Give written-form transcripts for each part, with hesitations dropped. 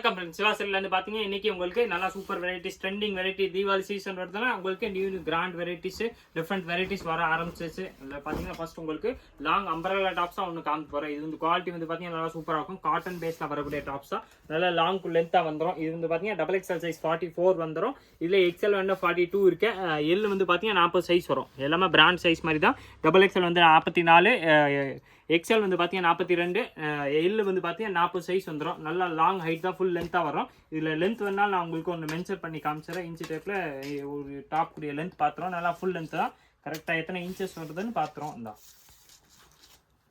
வணக்கம் ஃப்ரெண்ட்ஸ், சிவாசரிலேருந்து பார்த்தீங்க இன்னைக்கு உங்களுக்கு நல்லா super varieties trending variety Deepavali season வரதுனா உங்களுக்கு new grand varieties different varieties வர ஆரம்பிச்சிச்சு. இதில் பார்த்தீங்கன்னா ஃபர்ஸ்ட் உங்களுக்கு லாங் அம்பரலா டாப்ஸாக ஒன்று காமிச்சு போகிறேன். இது வந்து குவாலிட்டி வந்து பார்த்தீங்கன்னா நல்லா சூப்பராக இருக்கும். காட்டன் பேஸில் வரக்கூடிய டாப்ஸ் தான் நல்லா லாங் லென்த்தாக வந்துடும். இது வந்து பார்த்தீங்கன்னா டபுள் எக்ஸ்எல் சைஸ் 44 வந்துடும். இதில் எக்ஸ்எல் வந்து 42 இருக்கு. எல் வந்து பார்த்தீங்கன்னா 40 சைஸ் வரும். எல்லாமே பிராண்ட் சைஸ் மாதிரி தான். டபுள் எக்ஸ்எல் வந்து 44, எக்ஸ்எல் வந்து பார்த்தீங்கன்னா 42, எல் வந்து பார்த்தீங்கன்னா 40 சைஸ் வந்துடும். நல்லா லாங் ஹைட் தான், ஃபுல் லென்த்தாக வரும். இதில் லென்த் வேணாலும் நான் உங்களுக்கு ஒன்று மென்ஷன் பண்ணி காமிச்சிடறேன். இன்ச்சு டைப்பில் ஒரு டாப் கூடிய லென்த் பார்த்துறோம். நல்லா ஃபுல் லென்த் தான். கரெக்டாக எத்தனை இன்ச்சஸ் வருதுன்னு பார்த்துறோம். இந்த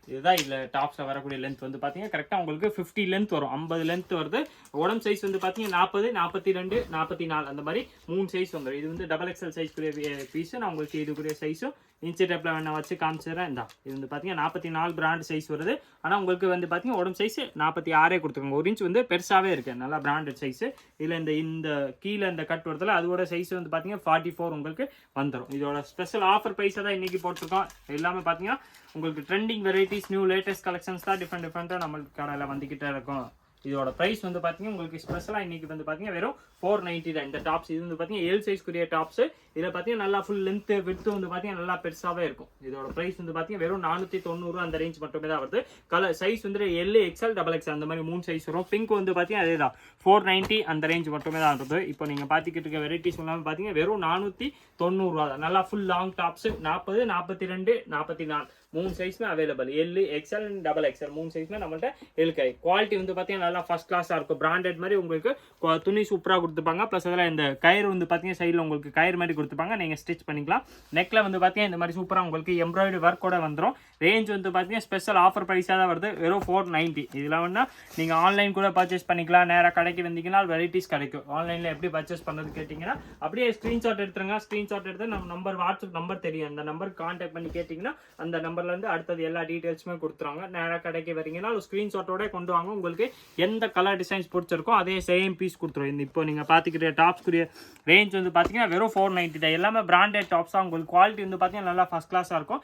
இதுதான் இல்லை டாப்ஸில் வரக்கூடிய லென்த் வந்து பார்த்தீங்கன்னா கரெக்டாக உங்களுக்கு 50 லென்த் வரும். 50 லென்த் வருது. உடம்பு சைஸ் வந்து பார்த்தீங்கன்னா 40, 42, 44 அந்த மாதிரி 3 சைஸ் வந்துடும். இது வந்து டபுள் எக்ஸ்எல் சைஸ் கூடிய பீஸு. நான் உங்களுக்கு இதுக்குரிய சைஸும் இன்ச்சு டேப்பில் வேணா வச்சு காமிச்சிடுறேன். இது வந்து பார்த்தீங்கன்னா 44 பிராண்ட் சைஸ் வருது. ஆனால் உங்களுக்கு வந்து பார்த்தீங்கன்னா உடம்பு சைஸ் 46 கொடுத்துருங்க. 1 இன்ச் வந்து பெருசாகவே இருக்குது. நல்லா பிராண்டட் சைஸு. இதில் இந்த கீழே இந்த கட் வரதில் அதோட சைஸ் வந்து பார்த்தீங்கன்னா 44 உங்களுக்கு வந்துடும். இதோட ஸ்பெஷல் ஆஃபர் ப்ரைஸை தான் இன்றைக்கி போட்டிருக்கோம். எல்லாமே பார்த்தீங்கன்னா உங்களுக்கு trending varieties new latest collections தான் டிஃப்ரெண்ட்டாக நம்மளுக்கு கடையில் வந்துக்கிட்டே இருக்கும். இதோட ப்ரைஸ் வந்து பார்த்தீங்கன்னா உங்களுக்கு ஸ்பெஷலாக இன்றைக்கி வந்து பார்த்தீங்கன்னா வெறும் 490 தான். இந்த டாப்ஸ் இது வந்து பார்த்தீங்கன்னா எல் சைஸ்க்குரிய டாப்ஸ். இதில் பார்த்தீங்கன்னா நல்லா ஃபுல் லென்த்து வித்து வந்து பார்த்தீங்கன்னா நல்லா பெருசாகவே இருக்கும். இதோட ப்ரைஸ் வந்து பார்த்தீங்கன்னா வெறும் 490 அந்த ரேஞ்ச் மட்டுமே தான் வருது. கலர் சைஸ் வந்து எல், எக்ஸ்எல், டபுள் எக்ஸ்எல் அந்த மாதிரி 3 சைஸ் வரும். பிங்க் வந்து பார்த்தீங்கன்னா அதே தான் 490 அந்த ரேஞ்ச் மட்டுமே தான் வருது. இப்போ நீங்கள் பார்த்துக்கிட்டு இருக்க வெரைட்டிஸ் எல்லாமே பார்த்தீங்கன்னா வெறும் 490 தான். நல்லா ஃபுல் லாங் டாப்ஸ் 40, 42, 44 3 சைஸ்மே available. L, XL, double XL 3 சைஸ்மே நம்மள்ட்ட இருக்கு. குவாலிட்டி வந்து பார்த்தீங்கன்னா நல்லா ஃபர்ஸ்ட் கிளாஸாக இருக்கும். பிராண்டட் மாதிரி உங்களுக்கு துணி சூப்பராக கொடுத்துப்பாங்க. ப்ளஸ் அதில் இந்த கயிறு வந்து பார்த்தீங்கன்னா சைடில் உங்களுக்கு கயிறு மாதிரி கொடுத்துப்பாங்க. நீங்கள் ஸ்டிச் பண்ணிக்கலாம். நெக்கில் வந்து பார்த்தீங்கன்னா இந்த மாதிரி சூப்பராக உங்களுக்கு எம்ப்ராய்டரி ஒர்க்கோட வந்துடும். ரேஞ்ச் வந்து பார்த்தீங்கன்னா ஸ்பெஷல் ஆஃபர் ப்ரைஸாக தான் வருது. வெறும் 490. இதில் வேணா நீங்கள் ஆன்லைன் கூட பர்ச்சேஸ் பண்ணிக்கலாம். நேராக கடைக்கு வந்தீங்கன்னா வெரைட்டிஸ் கிடைக்கும். ஆன்லைனில் எப்படி பர்ச்சேஸ் பண்ணுறது கேட்டிங்கன்னா அப்படியே ஸ்க்ரீன்ஷாட் எடுத்துருங்க. ஸ்க்ரீன்ஷாட் எடுத்து நம்ம நம்பர் வாட்ஸ்அப் நம்பர் தெரியும். அந்த நம்பருக்கு கான்டாக்ட் பண்ணி கேட்டிங்கன்னா அந்த நம்பர்லேருந்து அடுத்தது எல்லா டீட்டெயில்ஸுமே கொடுத்துருவாங்க. நேராக கடைக்கு வரீங்கன்னா ஒரு ஸ்க்ரீன்ஷாட்டோட கொண்டு வாங்க. உங்களுக்கு எந்த கலர் டிசைன்ஸ் பிடிச்சிருக்கோ அதே சேம் பீஸ் கொடுத்துருவோம். இப்போ நீங்கள் பார்த்துக்கிற டாப்ஸ்க்குரிய ரேஞ்ச் வந்து பார்த்தீங்கன்னா வெறும் 490 தான். எல்லாமே பிராண்டட் டாப்ஸாக உங்களுக்கு குவாலிட்டி வந்து பார்த்தீங்கன்னா நல்லா ஃபர்ஸ்ட் கிளாஸாக இருக்கும்.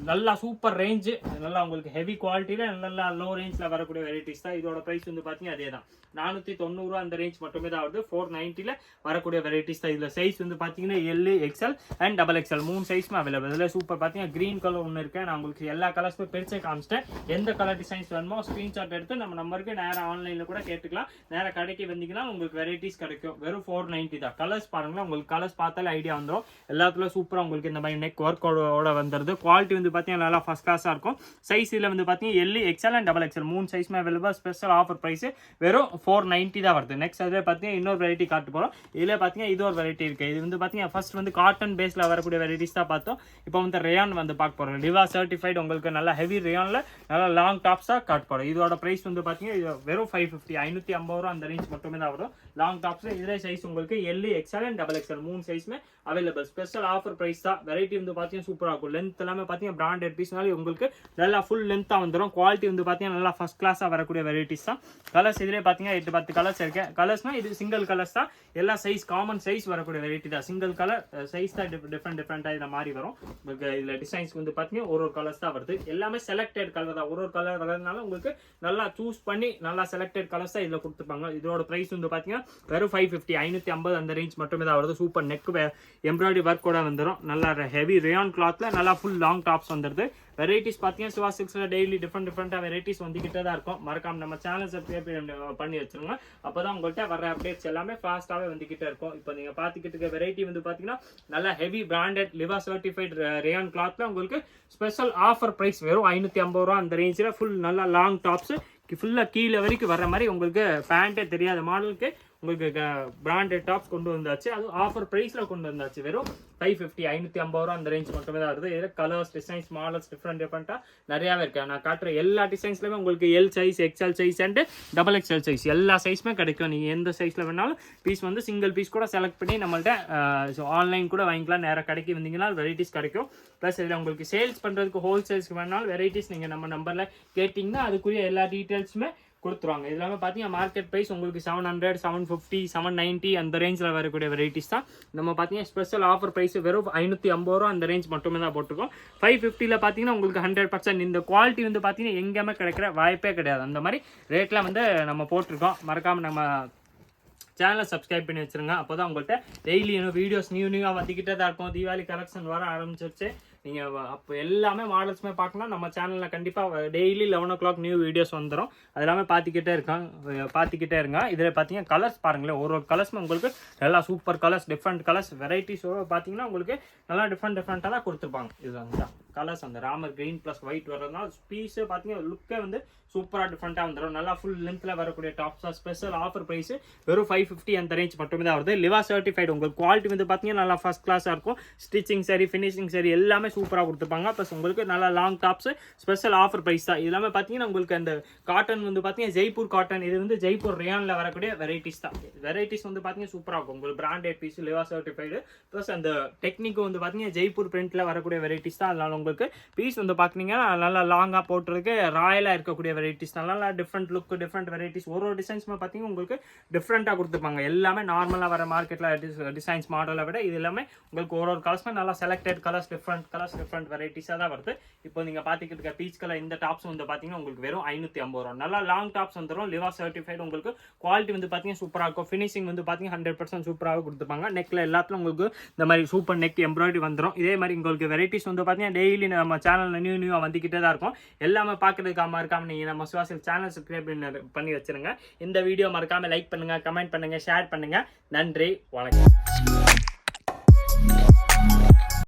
நல்லா சூப்பர் ரேஞ்சு, நல்லா உங்களுக்கு ஹெவி குவாலிட்டியில் நல்லா லோ ரேஞ்சில் வரக்கூடிய வெரைட்டிஸ் தான். இதோட ப்ரைஸ் வந்து பார்த்தீங்கன்னா அதே தான் 490 அந்த ரேஞ்ச் மட்டுமே தான் வருது. 490 வரக்கூடிய வெரைட்டிஸ் தான். இதில் சைஸ் வந்து பார்த்தீங்கன்னா L, XL and double XL 3 சைஸ்மே அவைலபிள். இதில் சூப்பர் பார்த்தீங்கன்னா க்ரீன் கலர் ஒன்று இருக்கேன். நான் உங்களுக்கு எல்லா கலர்ஸுமே பிரிச்சே காமிச்சிட்டேன். எந்த கலர் டிசைன்ஸ் வேணுமோ ஸ்க்ரீன்ஷாட் எடுத்து நம்ம நம்பருக்கு நேராக ஆன்லைனில் கூட கேட்டுக்கலாம். நேராக கடைக்கு வந்தீங்கன்னா உங்களுக்கு வெரைட்டிஸ் கிடைக்கும். வெறும் 490 தான். கலர்ஸ் பாருங்களேன். உங்களுக்கு கலர்ஸ் பார்த்தாலே ஐடியா வந்துடும். எல்லாத்துலையும் சூப்பராக உங்களுக்கு இந்த மாதிரி நெக் ஒர்க்கோட வந்துடுது. குவாலிட்டி வந்து பார்த்தீங்கன்னா நல்லா ஃபர்ஸ்ட் கிளாஸாக இருக்கும். சைஸ் இதில் வந்து பார்த்தீங்கன்னா L, XL and double XL 3 சைஸ்மே அவைலபிள். ஸ்பெஷல் ஆஃபர் ப்ரைஸ் வெறும் 490 தான் வருது. நெக்ஸ்ட் அதில் பார்த்தீங்கன்னா இன்னொரு வெரைட்டி காட்டு போகிறோம். இதில் பார்த்தீங்கன்னா இது ஒரு வெரைட்டி இருக்குது. இது வந்து பார்த்தீங்கன்னா ஃபர்ஸ்ட் வந்து காட்டன் பேஸில் வரக்கூடிய வெரைட்டிஸ் தான் பார்த்தோம். இப்போ வந்து ரேயான் வந்து பார்க்க போகிறோம். லிவா சர்டிஃபைடு உங்களுக்கு நல்லா ஹெவி ரேயானில் நல்லா லாங் டாப்ஸாக காட்டு போகிறோம். இதோட ப்ரைஸ் வந்து பார்த்தீங்கன்னா வெறும் 550 550 அந்த ரேஞ்ச் மட்டுமே தான் வரும். லாங் டாப்ஸில் இதில் சைஸ் உங்களுக்கு L, XL and double XL 3 சைஸ்மே அவைலபிள். ஸ்பெஷல் ஆஃபர் ப்ரைஸ் தான். வெரைட்டி வந்து பார்த்தீங்கன்னா சூப்பராக இருக்கும். லென்த் எல்லாமே பார்த்தீங்கன்னா பிராண்டட் பீஸ்னாலே உங்களுக்கு நல்லா ஃபுல் லென்த்தாக வந்துடும். குவாலிட்டி வந்து பார்த்தீங்கன்னா நல்லா ஃபர்ஸ்ட் கிளாஸாக வரக்கூடிய வெரைட்டிஸ் தான். கலர்ஸ் இதிலே பார்த்தீங்கன்னா 8-10 கலர்ஸ் இருக்கு. கலர்ஸ்னால் இது சிங்கிள் கலர்ஸ் தான். எல்லா சைஸ் காமன் சைஸ் வரக்கூடிய வெரைட்டி தான். சிங்கிள் கலர் சைஸ் தான் டிஃப்ரெண்ட்டாக இதில் மாதிரி வரும். உங்களுக்கு இதில் டிசைன்ஸ் வந்து பார்த்தீங்கன்னா ஒரு கலர்ஸ் தான் வருது. எல்லாமே செலக்டட் கலர் தான். ஒரு கலர் வரதுனால உங்களுக்கு நல்லா சூஸ் பண்ணி நல்லா செலக்டட் கலர்ஸ் தான் இதில் கொடுத்துருப்பாங்க. இதோட ப்ரைஸ் வந்து பார்த்தீங்கன்னா வெறும் 550 550 அந்த ரேஞ்ச் மட்டுமே தான் வருது. சூப்பர் நெக் எம்ப்ராய்டரி ஒர்க்கோட வந்துடும். நல்லா ஹெவி ரேயான் கிளாத்தில் நல்லா ஃபுல் லாங் டாப்ஸ் வந்துடுது. வெரைட்டிஸ் பார்த்தீங்கன்னா சிவா சில்க்ஸில் டெய்லி டிஃப்ரெண்ட்டாக வெரைட்டிஸ் வந்துக்கிட்டே தான் இருக்கும். மறக்காம நம்ம சேனல் சப்ஸ்கிரைப் பண்ணி வச்சுருங்க. அப்போ தான் உங்கள்கிட்ட வர அப்டேட்ஸ் எல்லாமே ஃபாஸ்ட்டாகவே வந்துக்கிட்டே இருக்கும். இப்போ நீங்கள் பார்த்துக்கிட்டு இருக்க வெரைட்டி வந்து பார்த்தீங்கன்னா நல்லா ஹெவி பிராண்டட் லிவா சர்டிஃபைட் ரேயான் கிளாத்தில் உங்களுக்கு ஸ்பெஷல் ஆஃபர் ப்ரைஸ் வெறும் 550 அந்த ரேஞ்சில் ஃபுல் நல்லா லாங் டாப்ஸு ஃபுல்லாக கீழே வரைக்கும் வர மாதிரி உங்களுக்கு பேண்ட்டே தெரியாத மாடலுக்கு உங்களுக்கு பிராண்டட் டாப்ஸ் கொண்டு வந்தாச்சு. அதுவும் ஆஃபர் ப்ரைஸில் கொண்டு வந்தாச்சு. வெறும் 550 550 அந்த ரேஞ்ச் மட்டுமே தான் வருது. இதில் கலர்ஸ், டிசைன்ஸ், மாடல்ஸ் டிஃப்ரெண்ட்டாக நிறையாவே இருக்குது. நான் காட்டுற எல்லா டிசைன்ஸ்லையுமே உங்களுக்கு L size, XL size and double XL size எல்லா சைஸுமே கிடைக்கும். நீங்கள் எந்த சைஸில் வேணாலும் பீஸ் வந்து சிங்கிள் பீஸ் கூட செலக்ட் பண்ணி நம்மள்ட்ட ஆன்லைன் கூட வாங்கிக்கலாம். நேராக கடைக்கு வந்தீங்கன்னா வெரைட்டிஸ் கிடைக்கும். ப்ளஸ் இதில் உங்களுக்கு சேல்ஸ் பண்ணுறதுக்கு ஹோல்சேல்ஸ்க்கு வேணாலும் வெரைட்டிஸ் நீங்கள் நம்ம நம்பரில் கேட்டிங்கன்னா அதுக்குரிய எல்லா டீட்டெயில்ஸுமே கொடுத்துருவாங்க. இது எல்லாமே பார்த்தீங்கன்னா மார்க்கெட் ப்ரைஸ் உங்களுக்கு 700, 750, 790 அந்த ரேஞ்சில் வரக்கூடிய வெரைட்டிஸ் தான். நம்ம பார்த்தீங்கன்னா ஸ்பெஷல் ஆஃபர் ப்ரைஸ் வெறும் 550 ரூபா அந்த ரேஞ்ச் மட்டுமே தான் போட்டிருக்கோம். 550ல் பார்த்தீங்கன்னா உங்களுக்கு 100% இந்த குவாலிட்டி வந்து பார்த்தீங்கன்னா எங்கேயுமே கிடைக்கிற வாய்ப்பே கிடையாது. அந்த மாதிரி ரேட்டில் வந்து நம்ம போட்டிருக்கோம். மறக்காமல் நம்ம சேனலை சப்ஸ்கிரைப் பண்ணி வச்சுருங்க. அப்போ தான் உங்கள்கிட்ட டெய்லி வீடியோஸ் நியூவாக வந்துக்கிட்டே தான் இருக்கும். தீபாவளி கலெக்ஷன் வர ஆரம்பிச்சிருச்சு. நீங்கள் அப்போ எல்லாமே மாடல்ஸுமே பார்க்கலாம். நம்ம சேனலில் கண்டிப்பாக டெய்லி 11 o'clock நியூ வீடியோஸ் வந்துடும். அது எல்லாமே பார்த்துக்கிட்டே இருங்க. இதில் பார்த்தீங்கன்னா கலர்ஸ் பாருங்களேன், ஒரு கலர்ஸுமே உங்களுக்கு நல்லா சூப்பர் கலர்ஸ், டிஃப்ரெண்ட் கலர்ஸ் வெரைட்டிஸோடு பார்த்தீங்கன்னா உங்களுக்கு நல்லா டிஃப்ரெண்ட்டாக தான் கொடுத்துருப்பாங்க. இதுதான் கலர்ஸ், அந்த ராமர் கிரீன் ப்ளஸ் ஒயிட் வர்றதுனால பீஸு பார்த்தீங்கன்னா லுக்கே வந்து சூப்பராக டிஃப்ரெண்ட்டாக வந்துடும். நல்லா ஃபுல் லென்த்தில் வரக்கூடிய டாப்ஸாக ஸ்பெஷல் ஆஃபர் ப்ரைஸ் வெறும் 550 அந்த ரேஞ்ச் மட்டுமே தான் வருது. லிவா சர்டிஃபைடு. உங்களுக்கு குவாலிட்டி வந்து பார்த்தீங்கன்னா நல்லா ஃபர்ஸ்ட் கிளாஸாக இருக்கும். ஸ்டிச்சிங் சரி, ஃபினிஷிங் சரி எல்லாமே சூப்பராக கொடுத்துருப்பாங்க. ப்ளஸ் உங்களுக்கு நல்லா long tops special offer price தான். இது எல்லாமே பார்த்தீங்கன்னா உங்களுக்கு அந்த காட்டன் வந்து பார்த்தீங்கன்னா ஜெய்ப்பூர் காட்டன், இது வந்து ஜெய்ப்பூர் ரேயானில் வரக்கூடிய வெரைட்டிஸ் தான். வெரைட்டிஸ் வந்து பார்த்தீங்கன்னா சூப்பராக இருக்கும். உங்களுக்கு பிராண்டட் பீஸ் லிவா சர்டிஃபைடு ப்ளஸ் அந்த டெக்னிக் வந்து பார்த்தீங்கன்னா ஜெய்ப்பூர் பிரிண்ட்டில் வரக்கூடிய வெரைட்டிஸ் தான். அதனால உங்களுக்கு பீஸ் வந்து பார்த்தீங்கன்னா நல்லா லாங்காக போட்டுருக்கு, ராயலாக இருக்கக்கூடிய வெரைட்டிஸ், நல்லா டிஃப்ரெண்ட் லுக், டிஃப்ரெண்ட் வெரைட்டிஸ். ஒரு டிசைன்ஸுமே பார்த்தீங்கன்னா உங்களுக்கு டிஃப்ரெண்ட்டாக கொடுத்துருப்பாங்க. எல்லாமே நார்மலாக வர மார்க்கெட்டில் டிசைன்ஸ் மாடலை விட இது எல்லாமே உங்களுக்கு ஒரு கலர்ஸ்மே நல்லா செலக்டட் கலர்ஸ், டிஃப்ரெண்ட் வெரைட்டிஸாக தான் வருது. இப்போ நீங்கள் பார்த்துக்கிட்டு இருக்க பீச் கலர் இந்த டாப்ஸ் வந்து பார்த்தீங்கன்னா உங்களுக்கு வெறும் 550 ரூபா. நல்லா லாங் டாப்ஸ் வந்துடும். லிவா சர்டிஃபைடு. உங்களுக்கு குவாலிட்டி வந்து பார்த்தீங்கன்னா சூப்பராக இருக்கும். ஃபினிஷிங் வந்து பார்த்தீங்கன்னா 100% சூப்பராக கொடுத்துருப்பாங்க. நெக்கில் எல்லாத்துலும் உங்களுக்கு இந்த மாதிரி சூப்பர் நெக் எம்ப்ராய்டரி வந்துடும். இதே மாதிரி உங்களுக்கு வெரைட்டிஸ் வந்து பார்த்தீங்கன்னா டெய்லி நம்ம சேனலில் நியூவாக வந்துக்கிட்டே தான் இருக்கும். எல்லாமே பார்க்குறதுக்கு மறக்காம நீங்கள் நம்ம சுவாசில் சேனல் சப்ஸ்கிரைப் பண்ணி வச்சுருங்க. இந்த வீடியோ மறக்காமல் லைக் பண்ணுங்கள், கமெண்ட் பண்ணுங்கள், ஷேர் பண்ணுங்கள். நன்றி, வணக்கம்.